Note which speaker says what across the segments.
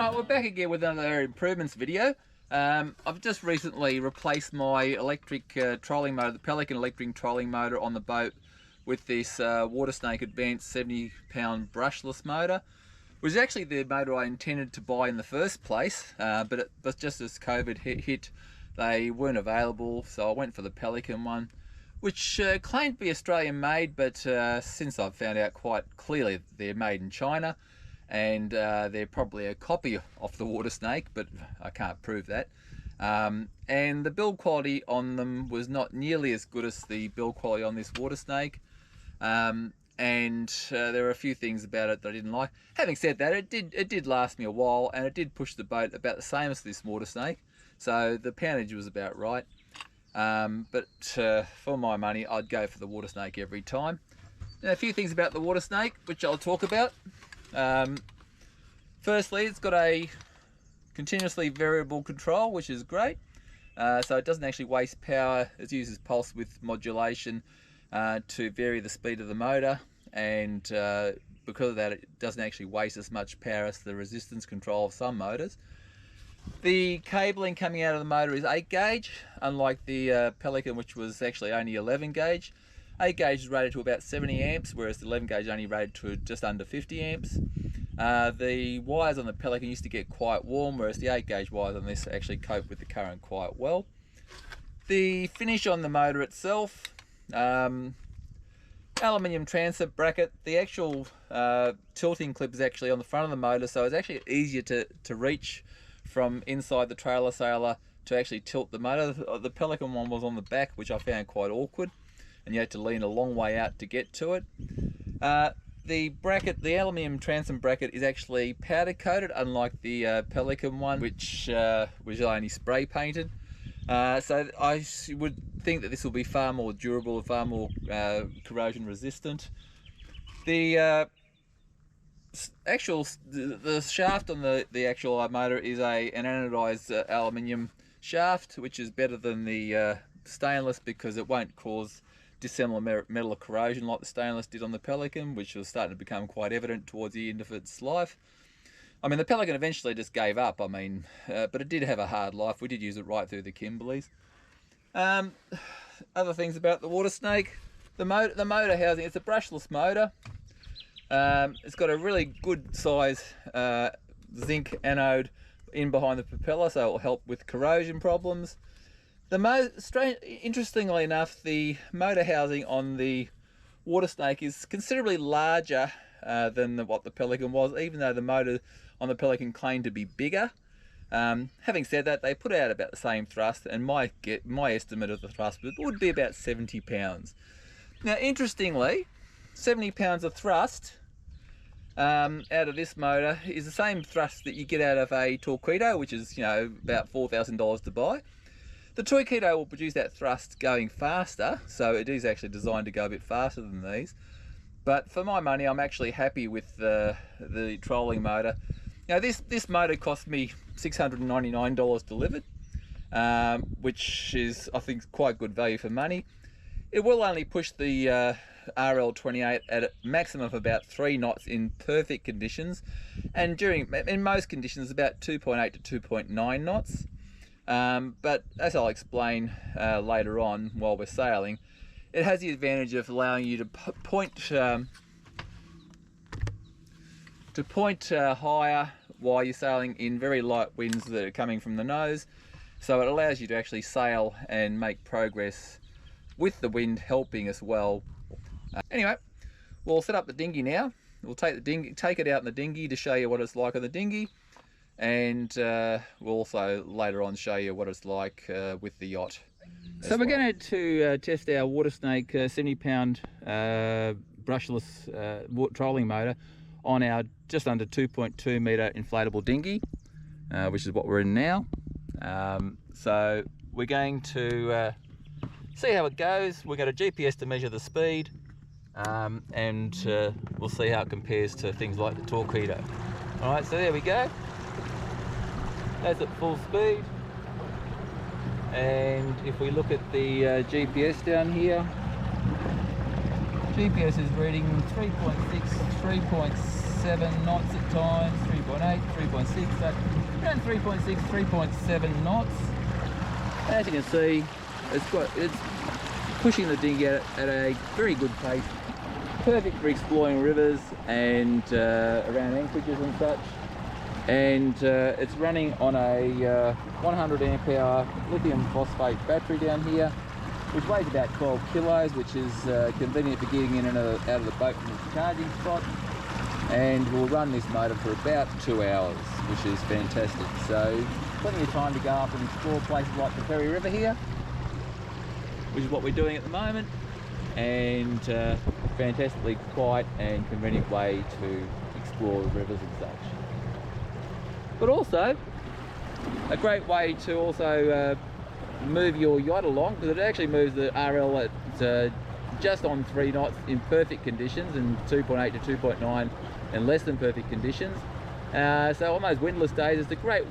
Speaker 1: Alright, we're back again with another improvements video. I've just recently replaced my electric trolling motor, the Pelican electric trolling motor on the boat, with this Watersnake Advance 70-pound brushless motor, which is actually the motor I intended to buy in the first place, but just as COVID hit, they weren't available, so I went for the Pelican one, which claimed to be Australian made, but since I've found out quite clearly they're made in China, and they're probably a copy of the Watersnake, but I can't prove that. And the build quality on them was not nearly as good as the build quality on this Watersnake, and there are a few things about it that I didn't like. Having said that, it did last me a while, and it did push the boat about the same as this Watersnake, so the poundage was about right. But for my money, I'd go for the Watersnake every time. Now, a few things about the Watersnake which I'll talk about. Firstly, it's got a continuously variable control, which is great. So it doesn't actually waste power. It uses pulse width modulation to vary the speed of the motor, and because of that, it doesn't actually waste as much power as the resistance control of some motors. The cabling coming out of the motor is 8 gauge, unlike the Pelican, which was actually only 11 gauge. 8 gauge is rated to about 70 amps, whereas the 11 gauge is only rated to just under 50 amps. The wires on the Pelican used to get quite warm, whereas the 8 gauge wires on this actually cope with the current quite well. The finish on the motor itself, aluminium transit bracket. The actual tilting clip is actually on the front of the motor, so it's actually easier to reach from inside the Trailersailer to actually tilt the motor. The Pelican one was on the back, which I found quite awkward, and you had to lean a long way out to get to it. The bracket, the aluminium transom bracket, is actually powder coated, unlike the Pelican one, which was only spray painted. So I would think that this will be far more durable, far more corrosion resistant. The shaft on the actual motor is an anodized aluminium shaft, which is better than the stainless because it won't cause dissimilar metal corrosion like the stainless did on the Pelican, which was starting to become quite evident towards the end of its life. I mean, the Pelican eventually just gave up, but it did have a hard life. We did use it right through the Kimberleys. Other things about the Watersnake, the motor housing, it's a brushless motor. It's got a really good size zinc anode in behind the propeller, so it will help with corrosion problems. Interestingly enough, the motor housing on the Watersnake is considerably larger than what the Pelican was, even though the motor on the Pelican claimed to be bigger. Having said that, they put out about the same thrust, and my estimate of the thrust would be about 70 pounds. Now, interestingly, 70 pounds of thrust out of this motor is the same thrust that you get out of a Torpedo, which is, about $4,000 to buy. The Torpedo will produce that thrust going faster, so it is actually designed to go a bit faster than these. But for my money, I'm actually happy with the trolling motor. Now, this motor cost me $699 delivered, which is, I think, quite good value for money. It will only push the RL28 at a maximum of about 3 knots in perfect conditions, and in most conditions about 2.8 to 2.9 knots. But as I'll explain later on while we're sailing, it has the advantage of allowing you to point higher while you're sailing in very light winds that are coming from the nose, so it allows you to actually sail and make progress with the wind helping as well. Anyway, we'll set up the dinghy now. We'll take it out in the dinghy to show you what it's like on the dinghy, and we'll also later on show you what it's like with the yacht. So we're going to test our Watersnake 70-pound brushless trolling motor on our just under 2.2 metre inflatable dinghy, which is what we're in now. So we're going to see how it goes. We've got a GPS to measure the speed, and we'll see how it compares to things like the Torpedo. Alright, so there we go. That's at full speed, and if we look at the GPS down here, GPS is reading 3.6, 3.7 knots at times, 3.8, 3.6, so around 3.6, 3.7 knots. As you can see, it's pushing the dinghy at a very good pace. Perfect for exploring rivers and around anchorages and such. And it's running on a 100 amp hour lithium phosphate battery down here, which weighs about 12 kilos, which is convenient for getting in and out of the boat from its charging spot. And we'll run this motor for about 2 hours, which is fantastic. So plenty of time to go up and explore places like the Perry River here, which is what we're doing at the moment, and fantastically quiet and convenient way to explore rivers and such. But also a great way to also move your yacht along, because it actually moves the RL at just on 3 knots in perfect conditions, and 2.8 to 2.9 in less than perfect conditions. So on those windless days, it's a great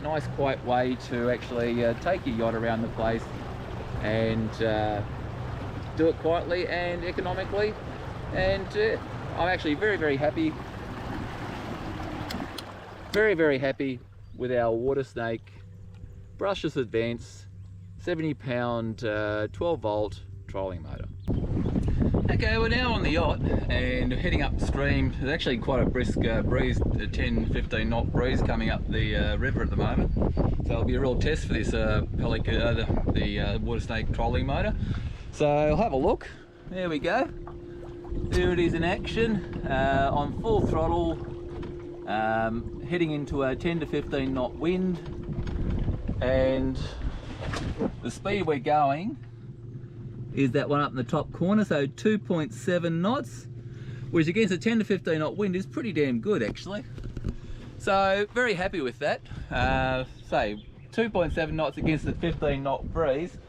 Speaker 1: nice quiet way to actually take your yacht around the place and do it quietly and economically. And I'm actually very happy with our Watersnake Brushless Advance 70 pound 12 volt trolling motor. Okay, we're now on the yacht and heading upstream. There's actually quite a brisk breeze, a 10-15 knot breeze coming up the river at the moment. So it'll be a real test for this Pelican, the Watersnake trolling motor. So I'll have a look. There we go. There it is in action on full throttle, heading into a 10 to 15 knot wind, and the speed we're going is that one up in the top corner, so 2.7 knots, which against a 10 to 15 knot wind is pretty damn good actually. So very happy with that. Say 2.7 knots against the 15 knot breeze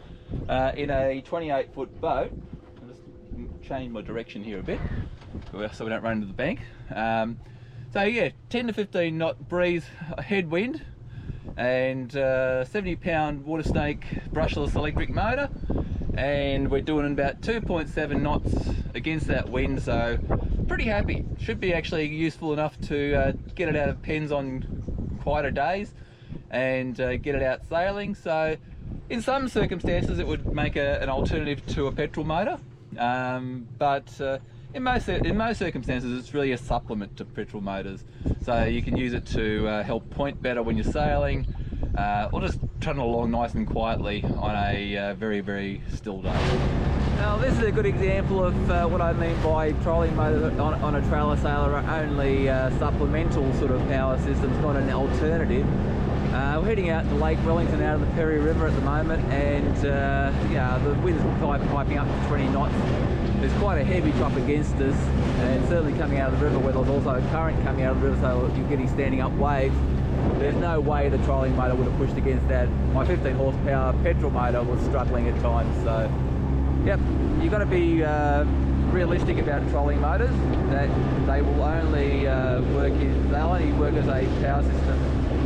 Speaker 1: in a 28 foot boat. I'll just change my direction here a bit so we don't run into the bank. So yeah, 10 to 15 knot breeze, headwind, and 70 pound Watersnake brushless electric motor, and we're doing about 2.7 knots against that wind, so pretty happy. Should be actually useful enough to get it out of pens on quieter days and get it out sailing. So in some circumstances it would make an alternative to a petrol motor, but in most circumstances it's really a supplement to petrol motors. So you can use it to help point better when you're sailing, or just trundle along nice and quietly on a very still day. Now this is a good example of what I mean by trolling motors on a Trailersailer are only supplemental sort of power systems, not an alternative. We're heading out to Lake Wellington out of the Perry River at the moment, and yeah, the wind's piping up to 20 knots. There's quite a heavy drop against us, and certainly coming out of the river where there's also a current coming out of the river, so you're getting standing up waves. There's no way the trolling motor would have pushed against that. My 15 horsepower petrol motor was struggling at times. So yep, you've got to be realistic about trolling motors, that they will only they'll only work as a power system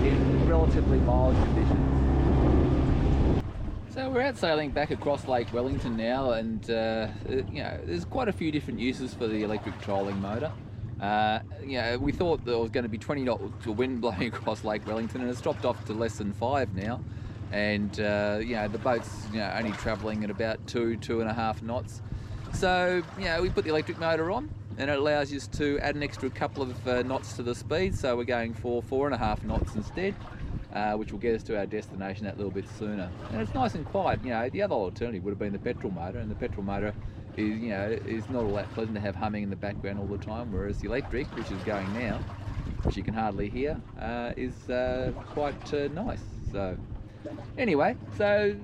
Speaker 1: in relatively mild conditions. So we're out sailing back across Lake Wellington now, and you know, there's quite a few different uses for the electric trolling motor. You know, we thought there was going to be 20 knot wind blowing across Lake Wellington, and it's dropped off to less than 5 now. And you know, the boat's only travelling at about 2.5 knots. So we put the electric motor on, and it allows us to add an extra couple of knots to the speed. So we're going for 4.5 knots instead, which will get us to our destination that little bit sooner. And it's nice and quiet. The other alternative would have been the petrol motor, and the petrol motor is is not all that pleasant to have humming in the background all the time, whereas the electric, which is going now, which you can hardly hear, is quite nice. So anyway, so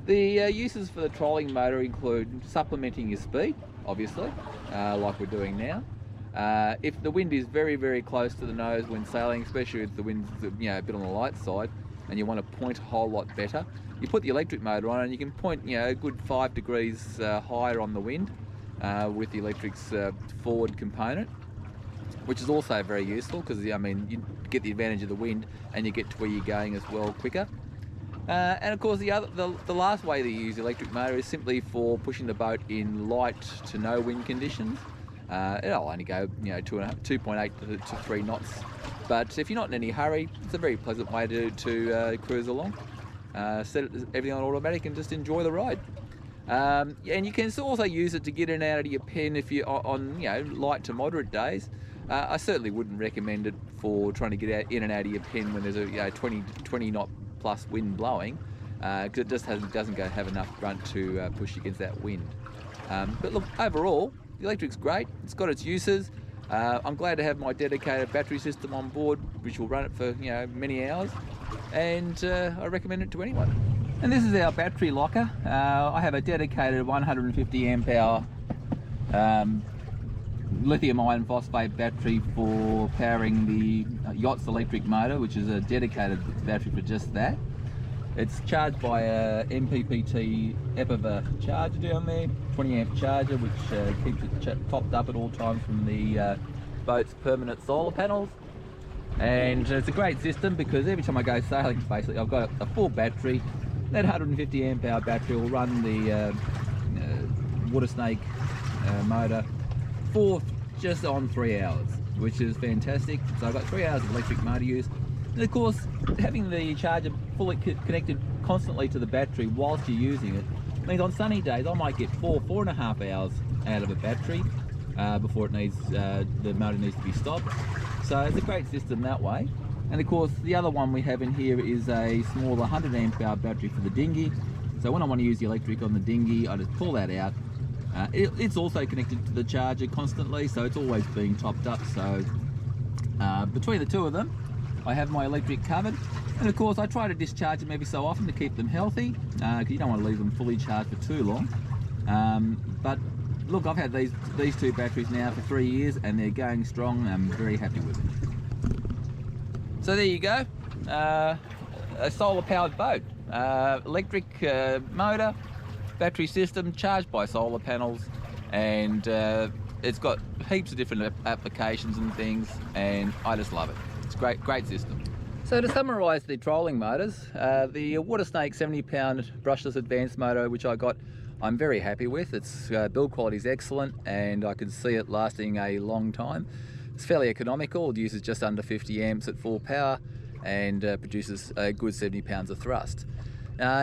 Speaker 1: the uses for the trolling motor include supplementing your speed, obviously, like we're doing now. If the wind is very close to the nose when sailing, especially if the wind's a bit on the light side and you want to point a whole lot better, you put the electric motor on and you can point a good 5 degrees higher on the wind with the electric's forward component, which is also very useful because you get the advantage of the wind and you get to where you're going as well quicker. And of course the last way to use the electric motor is simply for pushing the boat in light to no wind conditions. It'll only go 2.8 to 3 knots. But if you're not in any hurry, it's a very pleasant way to cruise along. Set everything on automatic and just enjoy the ride. And you can also use it to get in and out of your pen if you're on light to moderate days. I certainly wouldn't recommend it for trying to get in and out of your pen when there's a 20 knot plus wind blowing, because it just doesn't have enough grunt to push against that wind. But look, overall, the electric's great. It's got its uses. I'm glad to have my dedicated battery system on board, which will run it for many hours, and I recommend it to anyone. And this is our battery locker. I have a dedicated 150 amp hour lithium iron phosphate battery for powering the Yacht's electric motor, which is a dedicated battery for just that. It's charged by a MPPT EPIVA charger down there, 20 amp charger, which keeps it topped up at all times from the boat's permanent solar panels. And it's a great system because every time I go sailing, basically I've got a full battery. That 150 amp hour battery will run the Watersnake motor for just on 3 hours, which is fantastic. So I've got 3 hours of electric motor use. And of course, having the charger fully connected constantly to the battery whilst you're using it means on sunny days I might get 4.5 hours out of a battery before it needs the motor needs to be stopped. So it's a great system that way. And of course, the other one we have in here is a smaller 100 amp hour battery for the Dinghy. So when I want to use the electric on the Dinghy, I just pull that out. It's also connected to the charger constantly, so it's always being topped up. So between the two of them, I have my electric covered. And of course, I try to discharge them every so often to keep them healthy, because you don't want to leave them fully charged for too long. But look, I've had these two batteries now for 3 years, and they're going strong, and I'm very happy with it. So there you go, a solar powered boat, electric motor, battery system charged by solar panels, and it's got heaps of different applications and things, and I just love it. It's a great system. So to summarise the trolling motors, the Watersnake 70 pound Brushless Advance motor, which I got, I'm very happy with. Its build quality is excellent, and I can see it lasting a long time. It's fairly economical. It uses just under 50 amps at full power and produces a good 70 pounds of thrust.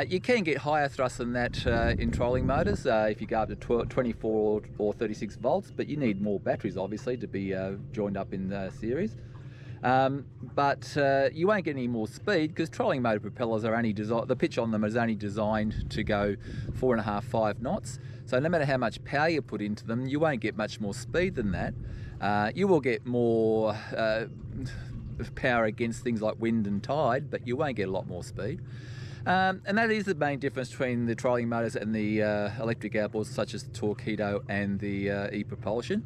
Speaker 1: You can get higher thrust than that in trolling motors if you go up to 24 or 36 volts, but you need more batteries obviously to be joined up in series. But you won't get any more speed because trolling motor propellers are only the pitch on them is only designed to go 4.5–5 knots. So no matter how much power you put into them, you won't get much more speed than that. You will get more power against things like wind and tide, but you won't get a lot more speed. And that is the main difference between the trolling motors and the electric outboards such as the Torpedo and the e-propulsion.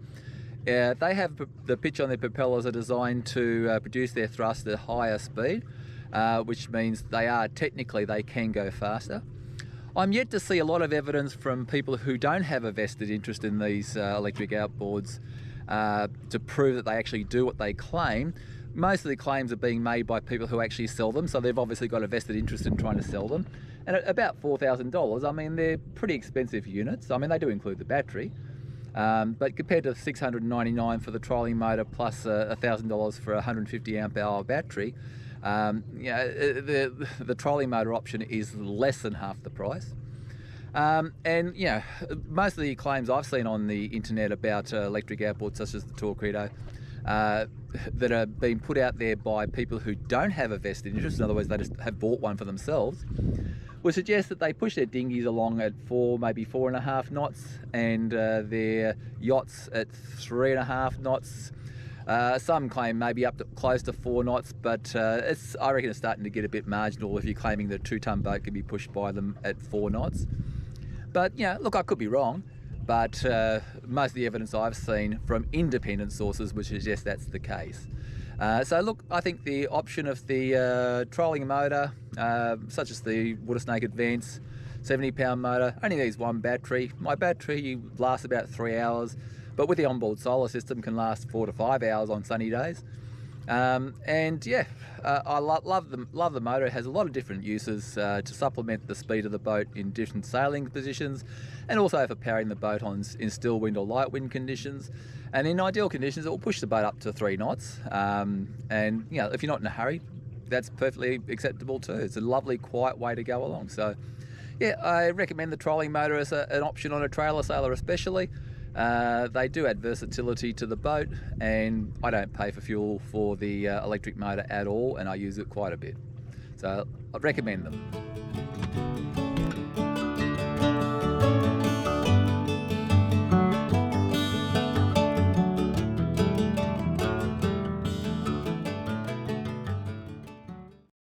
Speaker 1: They have the pitch on their propellers are designed to produce their thrust at higher speed, which means they can go faster. I'm yet to see a lot of evidence from people who don't have a vested interest in these electric outboards to prove that they actually do what they claim. Most of the claims are being made by people who actually sell them, so they've obviously got a vested interest in trying to sell them. And at about $4,000, I mean, they're pretty expensive units. I mean, they do include the battery. But compared to $699 for the trolling motor plus $1,000 for a 150 amp hour battery, the trolling motor option is less than half the price. And most of the claims I've seen on the internet about electric outboards such as the Torpedo that are being put out there by people who don't have a vested interest, in other words they just have bought one for themselves, would suggest that they push their dinghies along at 4.5 knots, and their yachts at 3.5 knots. Some claim maybe up to close to 4 knots, but I reckon it's starting to get a bit marginal if you're claiming that a 2-ton boat can be pushed by them at 4 knots. But look, I could be wrong, but most of the evidence I've seen from independent sources would suggest that's the case. So look, I think the option of the trolling motor, such as the Watersnake Advance 70 pound motor, only needs one battery. My battery lasts about 3 hours, but with the onboard solar system can last 4 to 5 hours on sunny days. And yeah, I love the motor. It has a lot of different uses to supplement the speed of the boat in different sailing positions, and also for powering the boat in still wind or light wind conditions. And in ideal conditions, it will push the boat up to 3 knots. And you know, if you're not in a hurry, that's perfectly acceptable too. It's a lovely, quiet way to go along. So yeah, I recommend the trolling motor as an option on a Trailersailer especially. They do add versatility to the boat, and I don't pay for fuel for the electric motor at all, and I use it quite a bit. So I recommend them.